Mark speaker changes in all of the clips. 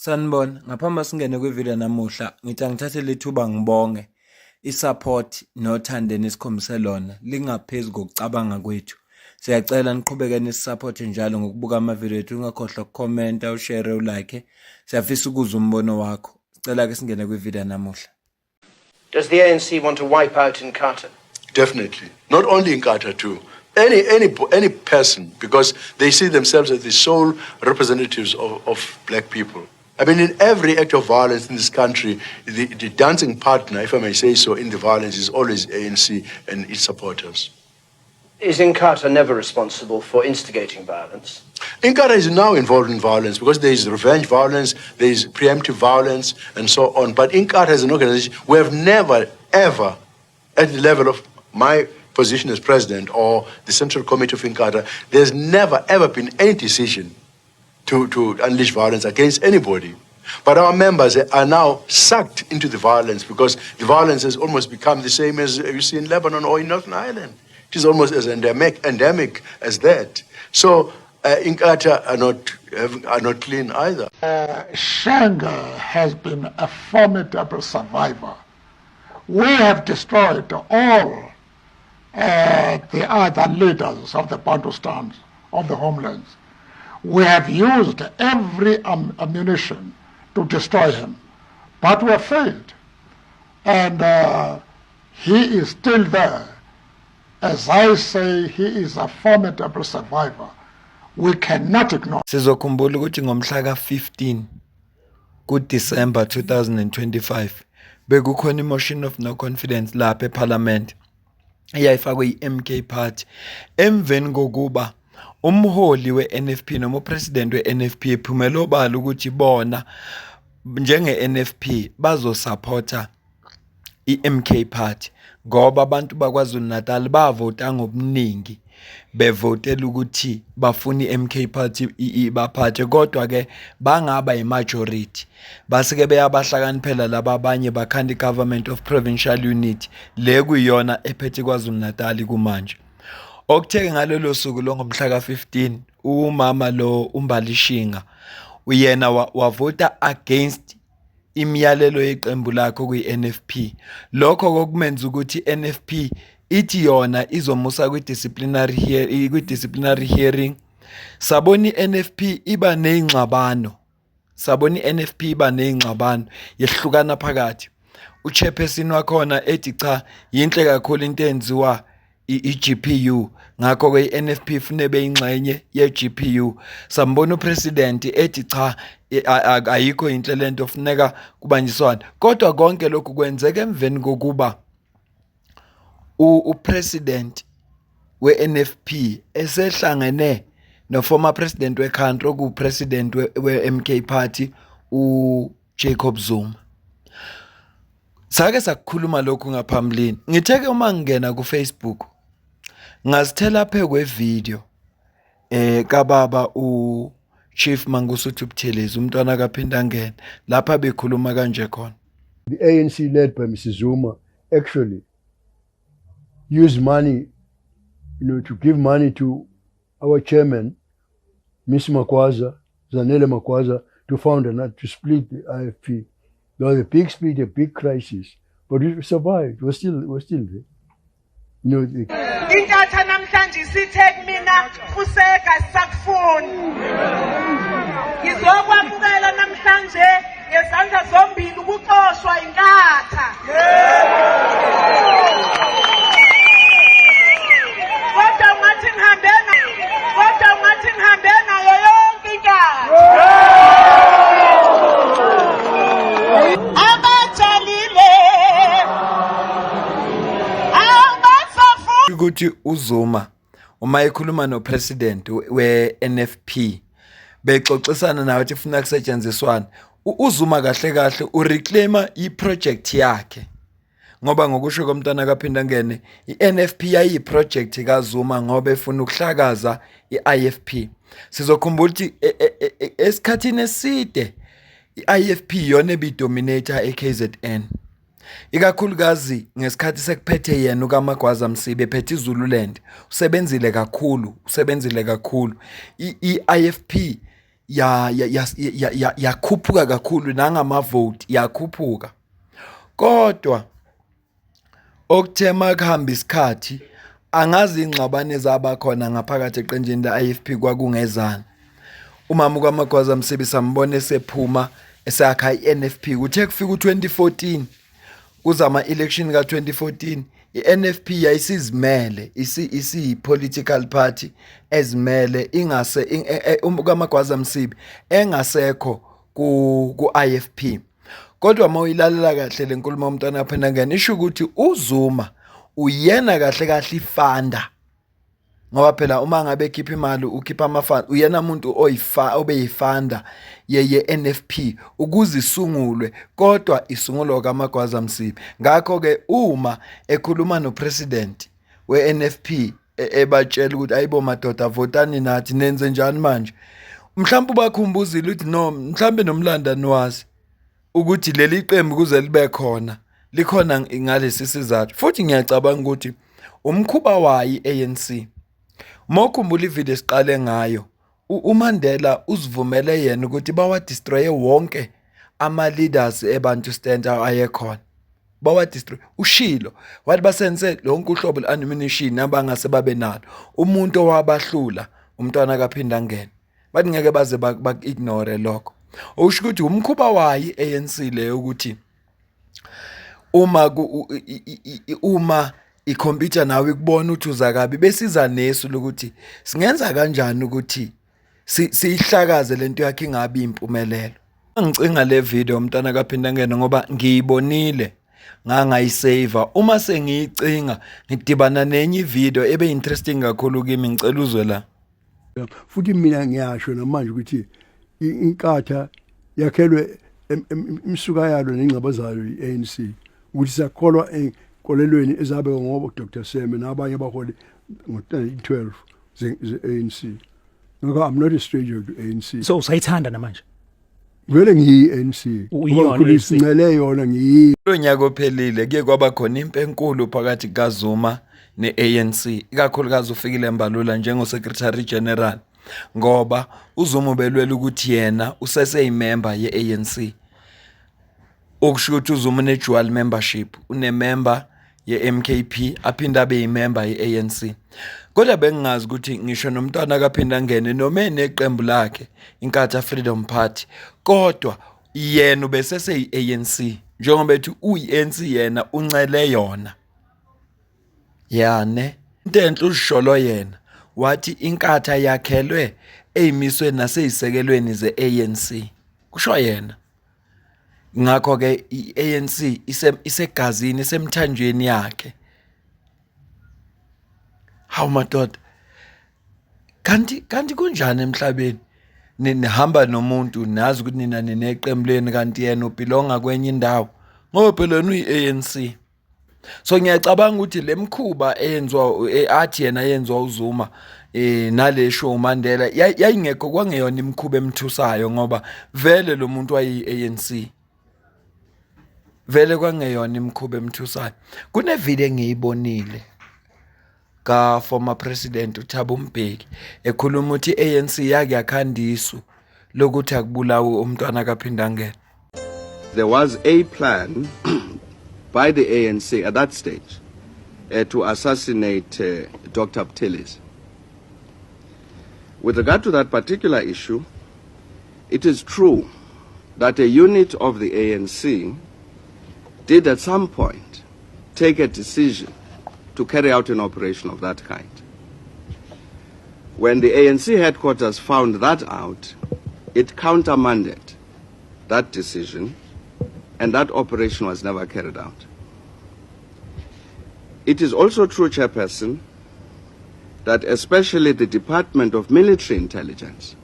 Speaker 1: Sanibona, ngaphambi singene kwivideo namuhla, ngithi angithathe lethuba ngibonge isupport nothando nesikhombise lona lingaphezulu kokucabanga kwethu. Siyacela niqhubeke nisupporte njalo ngokubuka amavideo ethu, ungakhohlwa ukukhomenta, ushare, ulike. Siyafisa ukuzwa umbono wakho. Sicela ke singene kwivideo namuhla.
Speaker 2: Does the ANC want to wipe out Inkatha?
Speaker 3: Definitely. Not only Inkatha too. Any person, because they see themselves as the sole representatives of black people. I mean, in every act of violence in this country, the dancing partner, if I may say so, in the violence is always ANC and its supporters.
Speaker 2: Is Inkatha never responsible for instigating violence?
Speaker 3: Inkatha is now involved in violence because there is revenge violence, there is preemptive violence, and so on. But Inkatha as an organization, we have never, ever, at the level of my position as president or the Central Committee of Inkatha, there's never, ever been any decision to unleash violence against anybody. But our members are now sucked into the violence because the violence has almost become the same as you see in Lebanon or in Northern Ireland. It is almost as endemic as that. So Inkatha are not clean either.
Speaker 4: Shango has been a formidable survivor. We have destroyed all the other leaders of the Bantustans, of the homelands. We have used every ammunition to destroy him, but we have failed. And he is still there. As I say, he is a formidable survivor. We cannot ignore.
Speaker 1: Sizokhumbula ukuthi ngomhla ka-15 kuDisemba 2025 bekukhona motion of no confidence lapha eParliament eyayifakwe i-MK Party emveni kokuba umholi we-NFP noma upresident we-NFP ephumela obala ukuthi bona njenge-NFP bazosupporta i-MK Party ngoba abantu bakwaZulu Natal bavota ngobuningi bevotela ukuthi bafuna i-MK Party ibaphathe, kodwa ke bangaba i-majority base ke beyabahlakaniphela laba abanye bakhanda i-Government of Provincial Unity le kuyiyona ephethe kwaZulu Natal kumanje. Okutheke ngalelo suku lo ngomhla ka-15 umama lo uMbalishinga uyena wavota against imiyalelo yeqembu lakho kuyi-NFP. Lokho kokumenza ukuthi NFP ithi yona izomusa kwi-disciplinary hearing. Saboni NFP iba neingxabano. Yehlukana phakathi. Uchairperson wakhona ethi cha yinhle kakhulu into enziwa i-GPU, ngakho ke i-NFP ifune beyingxenye ye-GPU. Sambona upresident ethi cha ayikho inhle lento, funeka kubanjiswana. Kodwa konke lokhu kwenzeka emveni kokuba upresident we-NFP esehlangene no-former president we-country okupresident we-MK Party uJacob Zuma. Sake sakukhuluma lokhu ngaphambilini. Ngitheke uma ngingena ku-Facebook ngazithela phe kwevideo kababa uChief Mangosuthu Buthelezi umntwana kaphinda ngena lapha bekhuluma kanje khona.
Speaker 5: The ANC led by Mrs. Zuma actually used money, to give money to our chairman, Ms. Makwaza, Zanele Makwaza, to found to split the IFP. There was a big split, a big crisis, but we survived. We're still there.
Speaker 6: Inkatha namhlanje sithe mina useka sakufuni. Ngizokwamukela namhlanje ngezandla zombili ukuxoshwa Inkatha. Kodwa ngathi ngihambe nayo yonke Inkatha.
Speaker 1: Ukuthi uZuma uma ekhuluma nopresident we-NFP bexoxisana nawe ukuthi ufuna kusetshenziswana, uZuma kahle ureclaima iproject yakhe ngoba ngokusho komntwana kaphinda ngene i-NFP yayiproject kaZuma ngoba efuna ukuhlakaza i-IFP. Sizokhumbula ukuthi esikhathini eside i-IFP yona ebidominator eKZN, ikakhulukazi ngesikhathi sekuphethe yena ukaMagwaza Msibe ephethe iZululand. Usebenzile kakhulu. I-IFP yakhuphuka kakhulu nangamavote yakhuphuka. Kodwa okuthema kuhamba isikhathi angazi ingxabane zabakhona ngaphakathi eqenjini le-IFP kwakungezana. Umama kaMagwaza Msibi sambona esephuma esakha i-NFP kuthe kufika u2014 kuzama election ka2014 i-NFP yayisizimele isi-political party ezimele ingase kaMagwaza Msibi engasekho ku-IFP. Kodwa mawuyilalela kahle lenkulumo yomntwana kaPhendangene isho ukuthi uZuma uyena kahle ifanda. Ngoba phela uma ngabe ekhipha imali ukhipha amafanda uyena umuntu obeyifanda ye-NFP ukuze isungulwe kodwa isungulwa kaMagwaza Msibi. Ngakho ke uma ekhuluma nopresident we-NFP ebatshela ukuthi ayibo madoda votani nathi nenze njani manje, mhlawumbe ubakhumbuzile ukuthi no mhlawumbe nomlandani wazi ukuthi leli qembu kuze libe khona likhona ngalesi sizathu. Futhi ngiyacabanga ukuthi umkhuba wayi ANC mokhumbula ivideo esiqale ngayo uMandela uzivumele yena ukuthi bawadestroye wonke ama-leaders eBantu stand ayekhona, bawadestroy. Ushilo wathi basenze lonke uhlobo le-ammunition abangase babe nalo, umuntu owabahlula umntwana kaPhendangene bathi ngeke baze bak-ignore lokho. Usho ukuthi umkhuba wayi ANC le ukuthi uma ikhompyutha nawe ikubona ukuthi uzakabi besiza nesu lokuthi singenza kanjani ukuthi siyihlakaze lento yakhe ingabi impumelelo. Ngicinga le video umntwana kaPhendangene ngoba ngiyibonile ngangayisave. Uma sengiyicinga ngidibana nenye video ebe interesting kakhulu kimi, ngicela uzwe la.
Speaker 5: Futhi mina ngiyasho namanje ukuthi inkatha yakhelwe imsuka yalo nengcaba zayo i-ANC ukuthi sakholwa enkolelweni ezabe ngoba Dr. Seme nabanye abaholi ngo-2012 ze-ANC. Ngakho I'm not a stranger to ANC.
Speaker 7: So usayithanda namanje?
Speaker 5: Vele ngiyi-ANC. Ngicele yona ngiyi.
Speaker 1: Lo nyaka ophelile kuye kwaba khona impi enkulu phakathi kaZuma ne-ANC, ikakhulukazi uFikile Mbalula njengo-Secretary General, ngoba uZuma ubelwela ukuthi yena useseyimember ye-ANC. Okusho ukuthi uZuma une-dual membership, une-member ye-MKP aphinda abe yimember ye-ANC. Kodwa bengingazi ukuthi ngisho nomntwana kaPhendangene noma eneqembu lakhe iNkatha Freedom Party, kodwa yena ubesese-ANC njengoba ethi uyi-ANC yena uncele yona. Yane into enhle usholo yena wathi inkatha yakhelwe eyimiswe naseyisekelweni ze-ANC, kusho yena. Ngakho ke i-ANC isegazini isemthanjweni yakhe. Hawu madoda, kanti kunjani emhlabeni nihamba nomuntu nazi ukuthi nina nineqembu leni kanti yena ubelonga kwenye indawo ngoba phela uyi-ANC. So ngiyacabanga ukuthi lemkhuba eyenzwa athi yena yenzwa uZuma nale show uMandela yayingekho kwangeyona imkhuba emthusayo ngoba vele lo muntu wayi-ANC. Vele kwangeyona imkhuba emthusayo. Kune video engiyibonile ka former president uThabo Mbeki ekhuluma ukuthi i-ANC yake yakhandisu lokuthi akubulawe umntwana kaPhendangene.
Speaker 8: There was a plan by the ANC at that stage to assassinate Dr. Buthelezi. With regard to that particular issue, it is true that a unit of the ANC did at some point take a decision to carry out an operation of that kind. When the ANC headquarters found that out, it countermanded that decision, and that operation was never carried out. It is also true, Chairperson, that especially the Department of Military Intelligence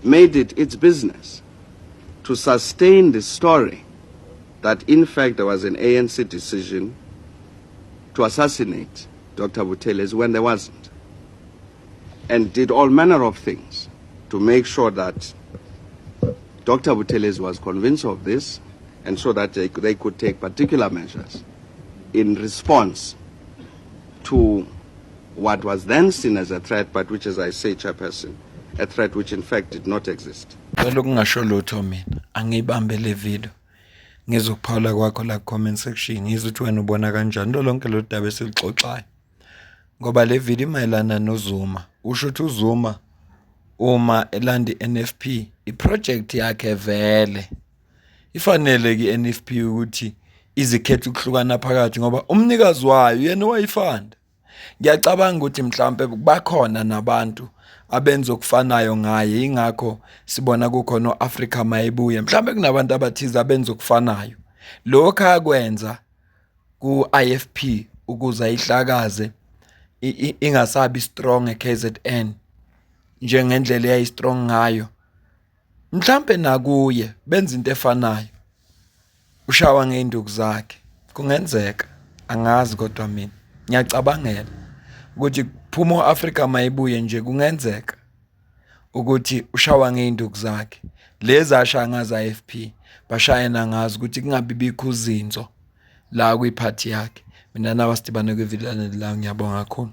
Speaker 8: made it its business to sustain the story that in fact there was an ANC decision to assassinate Dr. Buthelezi when there wasn't, and did all manner of things to make sure that Dr. Buthelezi was convinced of this, and so that they could take particular measures in response to what was then seen as a threat, but which, as I say, Chairperson, a threat which in fact did not exist.
Speaker 1: Lokungasho lutho mina angibambe le video ngizokuphawula kwakho la comment section ngizwe ukuthi wena ubona kanjani lo lonke lo daba esilixoxayo ngoba le video imayelana noZuma usho ukuthi uZuma uma elanda iNFP iproject yakhe vele ifanele ki NFP ukuthi izikhethe ukuhlukana phakathi ngoba umnikazi wayo yena wayifanda. Ngiyacabanga ukuthi mhlambe bakhona nabantu abenza okufanayo ngaye ingakho sibona kukhona Africa mayibuye mhlambe kunabantu abathize abenza okufanayo. Lokho akwenza ku IFP ukuze ihlakaze ingasabi strong eKZN njengendlela eyayi strong ngayo. Mhlambe nakuye benza into efanayo. Ushawa ngeinduku zakhe kungenzeka angazi kodwa mina ngiyacabangela ukuthi phuma Africa mayibuye nje kungenzeka ukuthi ushawa ngeinduku zakhe lezi ashanga za IFP bashayena ngazi ukuthi kungabi bikho uzinzo la kwi party yakhe. Mina nabastibane kwivideo la ngiyabonga kakhulu.